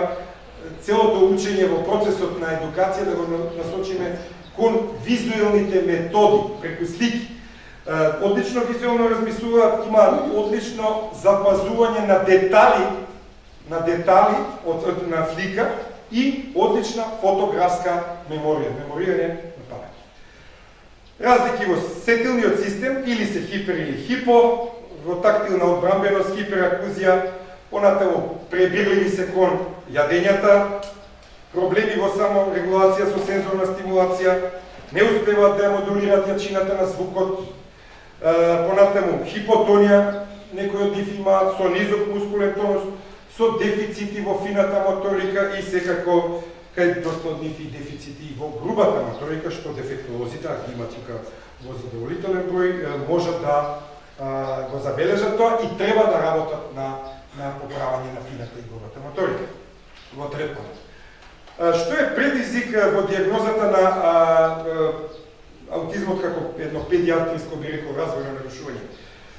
целото учење во процесот на едукација да го насочиме кон визуелните методи, преку слики. Одлично визуелно размислуваат, имаат одлично запазување на детали на слика и одлична фотографска меморија, меморирање на памет. Разлики во сетилниот систем, или се хипер или хипо, во тактилна одбрамбеност, хиперакузија, понатаму пребирливи се кон јадењата, проблеми во саморегулација со сензорна стимулација, не успеваат да ја модулираат јачината на звукот, понатаму хипотонија, некои од нив имаат со низок мускулен тонус, со дефицити во фината моторика и секако кај доста од нив и дефицити во грубата моторика, што дефектолозите, ако има тука во задоволителен број, можат да го забележат тоа и треба да работат на поправање на фината и грубата моторика во третман. Што е предизвик во диагнозата на аутизмот како едно педиатриско, би рекол, развојно нарушување?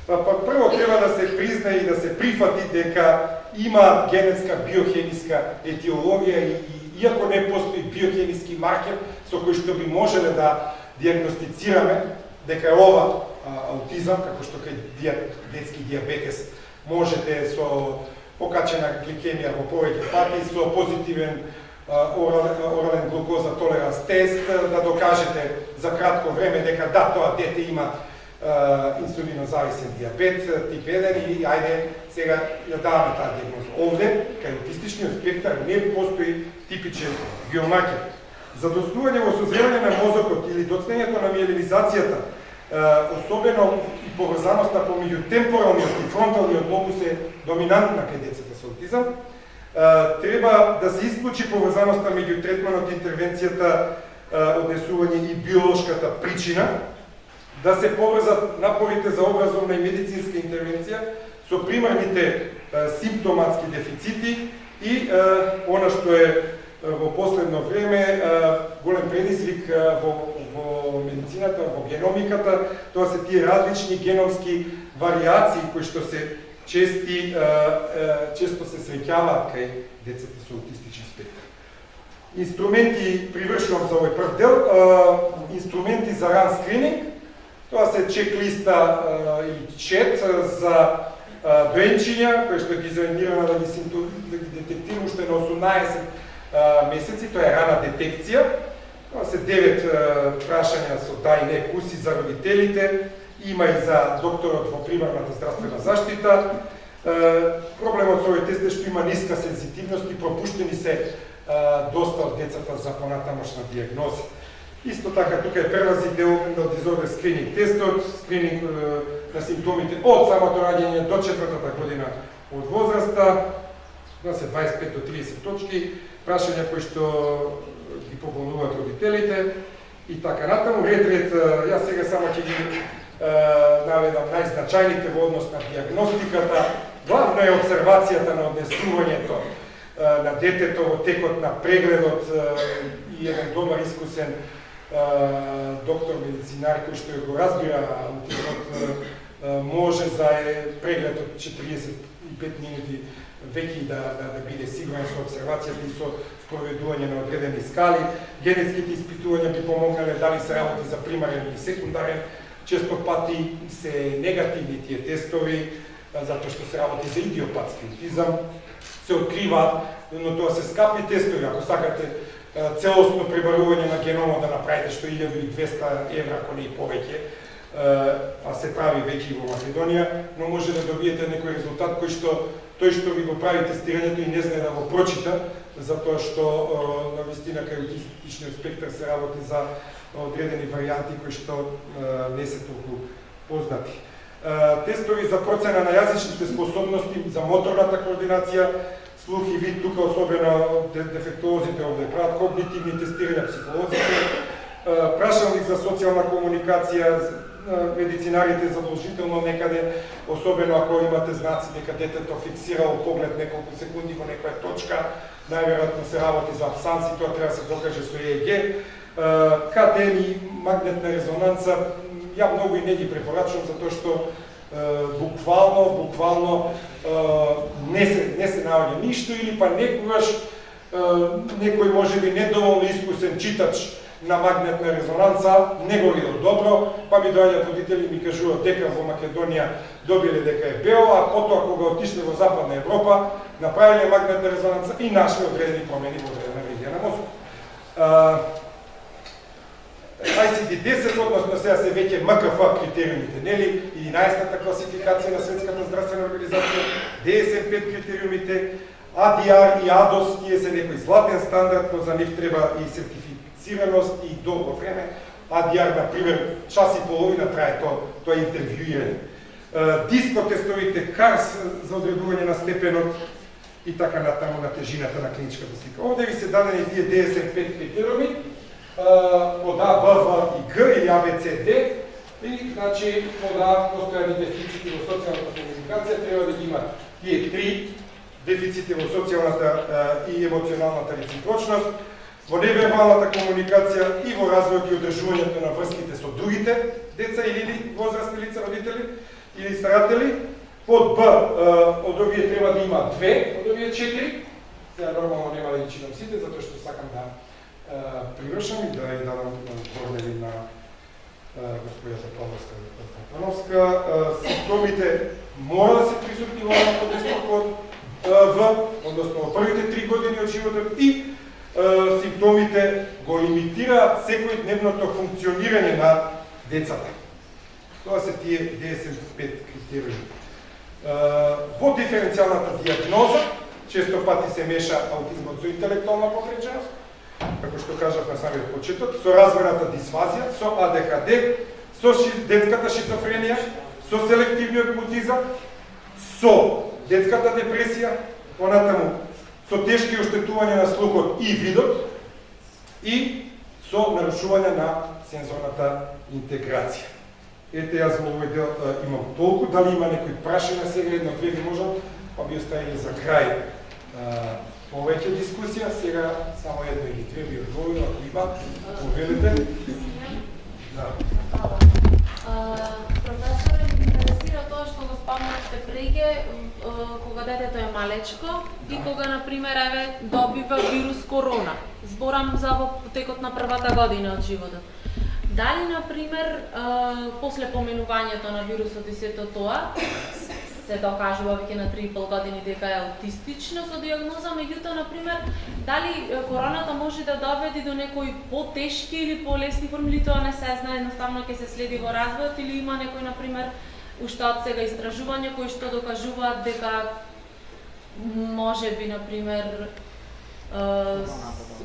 Прво треба да се призна и да се прифати дека има генетска биохемиска етиологија и иако не постои биохемиски маркер со кој што би можеле да диагностицираме дека е ова аутизам, како што кај детски диабетес можете со покачена гликемија во повеќе пати, со позитивен орален глукоза толеранс тест, да докажете за кратко време дека да, тоа дете има инсулинозависен диабет, тип 1 и ајде сега ја даваме таа диагноза. Овде, кај аутистичниот спектар, не постои типичен биомаркер. Задоснување во созревање на мозокот или доцнењето на миелинизацијата, особено и поврзаноста помеѓу темпоралниот и фронталниот лобус е доминантна кај децата со аутизам. Треба да се исклучи поврзаноста меѓу третманот и интервенцијата, однесување и биолошката причина, да се поврзат напорите за образовна и медицинска интервенција со примарните симптоматски дефицити и она што е во последно време голем предизвик во медицината, во геномиката, тоа се тие различни геномски вариации кои што се често се среќаваат кај децата со аутистичен спектар. Инструменти, привршувам за овој прв дел, инструменти за ран скрининг, тоа се чек-листа или чет за доенчиња, кои што ги заеднираме да ги детектираме уште на 18 месеци, тоа е рана детекција. Тоа се 9 прашања со да и не куси за родителите, има и за докторот во примарната здравствена заштита. Проблемот со овој тест е што има ниска сензитивност и пропуштени се доста од децата за понатамошна диагноза. Исто така, тука е прелази Developmental Disorder Screening тестот, скрининг на симптомите од самото раѓање до 4-та година од возраста, тоа се 25 до 30 точки, прашања кои што ги пополнуваат родителите и така натаму. Ред, јас сега само ќе ги наведам најзначајните во однос на диагностиката. Главно е обсервацијата на однесувањето на детето во текот на прегледот и еден добар искусен доктор медицинар кој што го разбира аутизмот може за преглед од 45 минути веќе да биде сигурен со обсервацијата и со спроведување на одредени скали. Генетските испитувања би помогнале дали се работи за примарен или секундарен. Често пати се негативни тие тестови, затоа што се работи за идиопатски аутизам. Се откриваат, но тоа се скапи тестови. Ако сакате целосно пребарување на геномот да направите што 1200 евра, ако не и повеќе, а се прави веќе во Македонија, но може да добиете некој резултат кој што тој што ви го прави тестирањето и не знае да го прочита, затоа што навистина кај аутистичниот спектар се работи за одредени варијанти кои што не се толку познати. Тестови за процена на јазичните способности, за моторната координација, слух и вид, тука особено дефектолозите овде прават, когнитивни тестирања психолозите, прашалник за социјална комуникација, медицинарите задолжително некаде, особено ако имате знаци дека детето фиксирало поглед неколку секунди во некоја точка, најверојатно се работи за абсанс и тоа треба да се докаже со ЕЕГ. КТМ и магнетна резонанца, ја многу и не ги препорачувам затоа што буквално не се наоѓа ништо или па некогаш некој можеби недоволно искусен читач на магнетна резонанца не го видел добро, па ми доаѓаат родители и ми кажуваат дека во Македонија добиле дека е бео, а потоа кога отишле во Западна Европа, направиле магнетна резонанца и нашли одредени промени во одредена регија на мозокот. ICD-10, односно сега се веќе МКФ критериумите, нели, 11-та класификација на Светската здравствена организација, DSM-5 критериумите, ADR и ADOS, тие се некој златен стандард, но за нив треба и сертифицираност и долго време. ADR, например, час и половина трае тоа интервјуирање. Диско тестовите, КАРС за одредување на степенот и така натаму на тежината на клиничката слика. Овде ви се дадени тие DSM-5 критериуми, под А, Б, В и Г или А, Б, С, Д и значи под А постојани дефицити во социјалната комуникација треба да ги има тие три дефицити во социјалната и емоционалната реципрочност, во невербалната комуникација и во развојот и одржувањето на врските со другите деца или возрастни лица, родители или старатели. Под Б од овие треба да има две, од овие 4. Сега нормално нема да ги читам сите, затоа што сакам да привршам и да ја дадам корневи на господјата Павловска. Симптомите мора да се присутни во подестокот В, односно во првите 3 години од животот и симптомите го лимитираат секојдневното функционирање на децата. Тоа се тие DSM-5 критериуми. Во диференцијалната диагноза често пати се меша аутизмот со интелектуална повреđеност. како што кажав на самиот почеток, со развојната дисфазија, со АДХД, со детската шизофренија, со селективниот аутизам, со детската депресија, понатаму со тешки оштетувања на слухот и видот и со нарушување на сензорната интеграција. Ете, јас во овој дел имам толку, дали има некои прашања сега, едно-две ви можам, па би оставили за крај повеќе дискусија, сега само едно или две би одговорил, ако има, повелите. Да. Професоре, ми интересира тоа што го спомнавте преќе, кога детето е малечко и кога, например, еве, добива вирус корона. Зборам за во текот на првата година од животот. Дали, например, после поменувањето на вирусот и сето тоа, се докажува веќе на 3,5 години дека е аутистично со диагноза, меѓутоа, например, дали короната може да доведе до некои потешки или полесни форми, или тоа не се знае, едноставно ќе се следи во развојот, или има некој, например, уште од сега истражувања кои што докажуваат дека може би, например,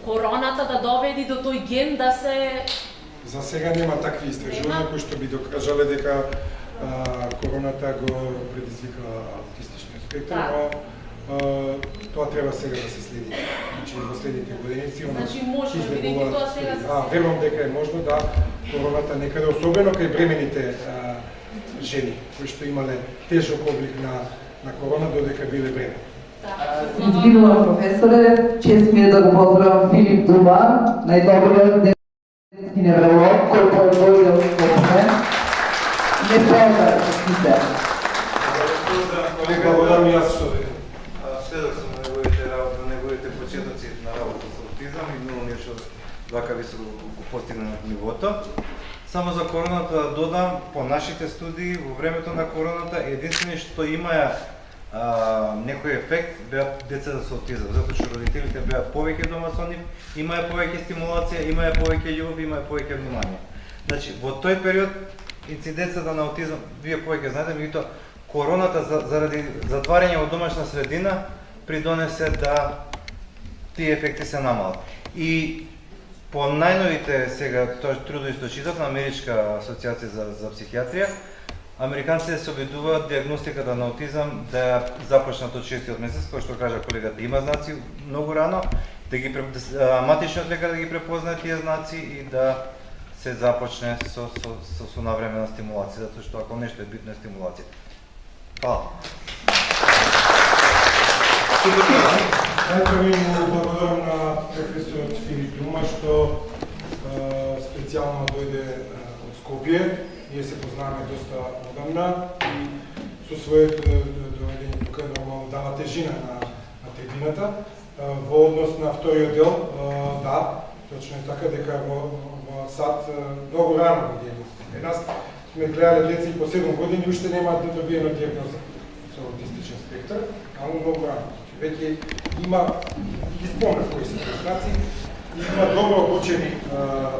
короната да доведе до тој ген да се... За сега нема такви истражувања кои што би докажале дека короната го предизвика аутистичниот спектар, но тоа треба сега да се следи. Значи во следните години сигурно. Значи може бидејќи тоа сега се следи. Верувам дека е можно да короната некаде, особено кај бремените жени кои што имале тежок облик на корона додека биле бремени. Извинувам, професоре, чест ми е да го поздравам Филип Дума, најдобриот детски невролог кој дојде од Скопје. Не поздрав се. Благодарам јас што Следок сум на неговите почетоци на работа со аутизам и многу нешто вака високо го постигна на нивото. Само за короната да додам, по нашите студии во времето на короната единствено што имаја некој ефект беа децата со аутизам, затоа што родителите беа повеќе дома со нив, имаја повеќе стимулација, имаја повеќе љубов, имаја повеќе внимание. Значи, во тој период инциденцата на аутизам, вие повеќе знаете, меѓутоа короната заради затварање во домашна средина придонесе да тие ефекти се намалат. И по најновите сега трудоисточниток на Америчка асоциација за психијатрија, американците се обидуваат диагностиката на аутизам да ја започнат од 6-тиот месец, кој што кажа колегата, има знаци многу рано, да ги матичниот лекар да ги препознае тие знаци и да се започне со навремена стимулација, затоа што ако нешто е битно е стимулација. Фала. Најпрви му благодарам на професорот Филип Дума што специјално дојде од Скопје. Ние се познаваме доста одамна и со своето доаѓање тука нормално дава тежина на трибината. Во однос на вториот дел, да, точно е така дека во САД многу рано ги диагностикира. Нас сме гледале деца и по 7 години уште немаат да добиена диагноза со аутистичен спектар, ама многу рано. Веќе има, ги спомнав кои се знаци, има добро обучени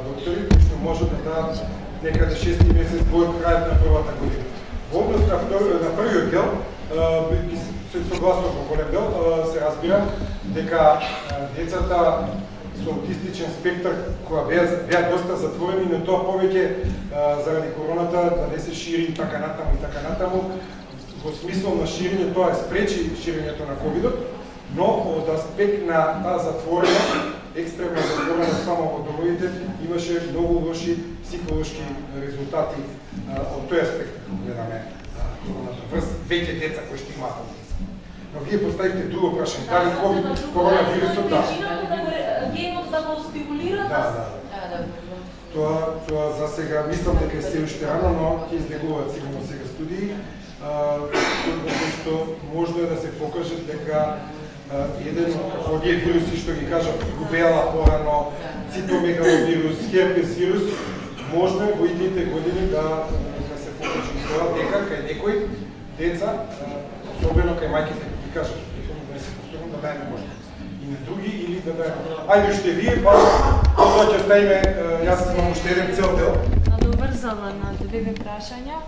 доктори кои што може да дадат некаде 6 месец во крајот на првата година. Во однос на првиот дел, се согласувам во голем дел, се разбира дека децата со аутистичен спектар која беа доста затворени, но тоа повеќе заради короната да не се шири и така натаму, во смисол на ширење тоа спречи ширењето на ковидот, но од аспект на таа затворена, екстремно затворена само во домовите, имаше многу лоши психолошки резултати од тој аспект, гледаме короната врз веќе деца кои што имаат аутизам. Но вие поставите друго прашање, дали коронавирусот генот да го стимулира? Тоа за сега мислам дека е се уште рано, но ќе излегуваат сигурно сега студии, што можно е да се покаже дека еден од овие вируси што ги кажав, рубела порано, цитомегаловирус, херпес вирус, можно во идните години да се покаже тоа дека кај некои деца, особено кај мајките, ги кажав, да се повторам да дајме можност. И на други или да дајме. Ајде уште вие, па тоа ќе ставиме, јас имам уште еден цел дел. Надоврзала на две прашања.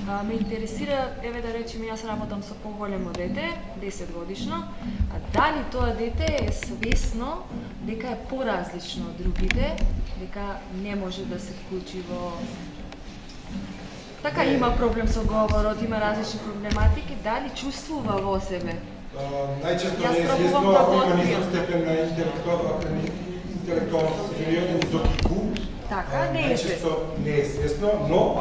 Ме интересира, еве да речеме, јас работам со поголемо дете, 10 годишно, а дали тоа дете е свесно дека е поразлично од другите, дека не може да се вклучи во... Така има проблем со говорот, има различни проблематики, дали чувствува во себе? Најчесто Јас не е пробувам свесно, да ако го има откријам. ниска степен на интелектуално состојание до IQ, Така, не е свесно. најчесто не е свесно, но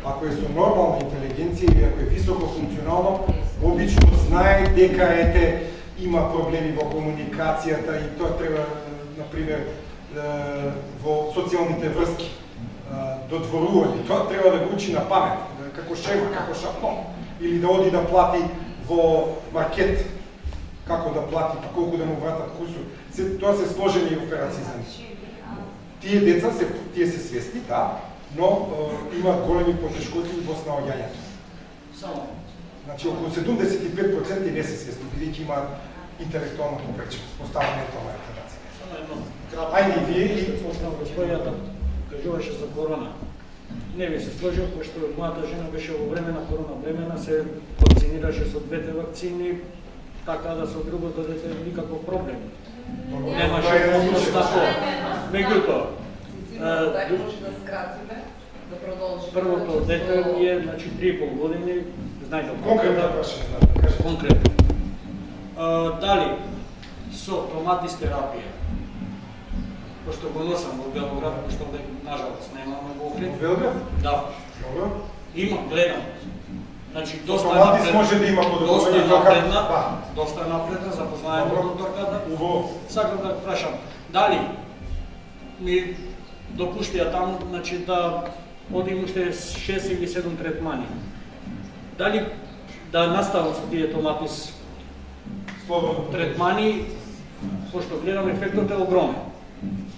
ако е со нормална интелигенција или ако е високо функционално, обично знае дека има проблеми во комуникацијата и тоа треба, например, во социјалните врски, додворување, тоа треба да го учи на памет, како шема, како шаблон, или да оди да плати во маркет, како да плати, па колку да му вратат кусур. Тоа се сложени операции за нив. Тие деца тие се свесни, да, но имаат големи потешкоти во снаоѓањето. Само. Значи, околу 75% не се свесни, бидејќи имаат интелектуална попреченост, поставена ментална ретардација. Само едно кратко. Ајде, вие и... Господијата кажуваше за корона. Не би се сложил, пошто мојата жена беше во време на корона времена, се вакцинираше со двете вакцини, така да со другото дете никаков проблем. Немаше однос тако. Меѓутоа, Дај може да скратиме, да продолжиме. првото дете ми е, значи, 3,5 години, знаете, Конкретно прашање, да кажете. конкретно. Дали со томатис терапија, пошто го носам во Белоград, пошто нажалост немаме во Охрид. Во Белград? Да, Добро. има, гледам. Значи, доста Томатис може да има подобрување, доста е напредна, запознаем Добро. докторката. Убаво. Сакам да прашам, дали ми допуштија таму, значи да одим уште 6 или 7 третмани. Дали да наставам со тие томатис Слободно. третмани, пошто гледам ефектот е огромен.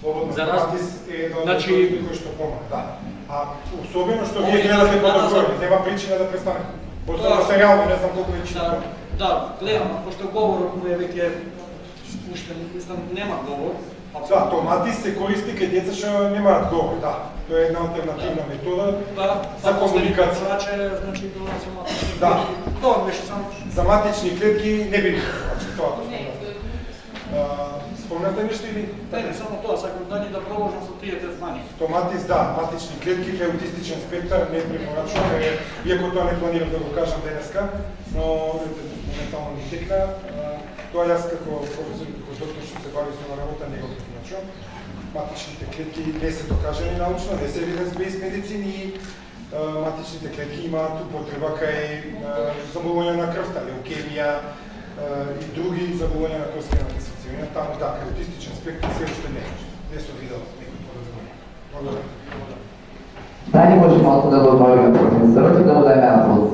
Слободно. За раз- Томатис е едно од Значи- кои што помага, да. А особено што Овие вие гледате дана подобрување, за- нема причина да престане. Пошто Тоа- се реално не знам колку е чисто. Да, гледам, пошто говорот му е веќе спуштен, мислам, нема говор. Да, томатис се користи кај деца што немаат говор, да. Тоа е една алтернативна метода за комуникација. Враче, значи, до соматични Да. клетки. Тоа беше само... За матични клетки не би значи тоа го спомнате нешто или? Не, само тоа, сакам да ни да продолжам со тие третмани. Томатис, да, матични клетки, кај аутистичен спектар, не е препорачувано, иако тоа не планирам да го кажам денеска, но моментално ми текна. Тоа јас како професор и како доктор што се бави со работа не го препорачувам. Матичните клетки не се докажани научно, не се evidence-based медицин и матичните клетки имаат употреба кај заболувања на крвта, леукемија и други заболувања на крвствената сецивина. Таму да, кај аутистичен спектар се уште не се видел некој подобрување. Благодарам. Дали може малку да го одмориме професорот и да му дајме аплауз?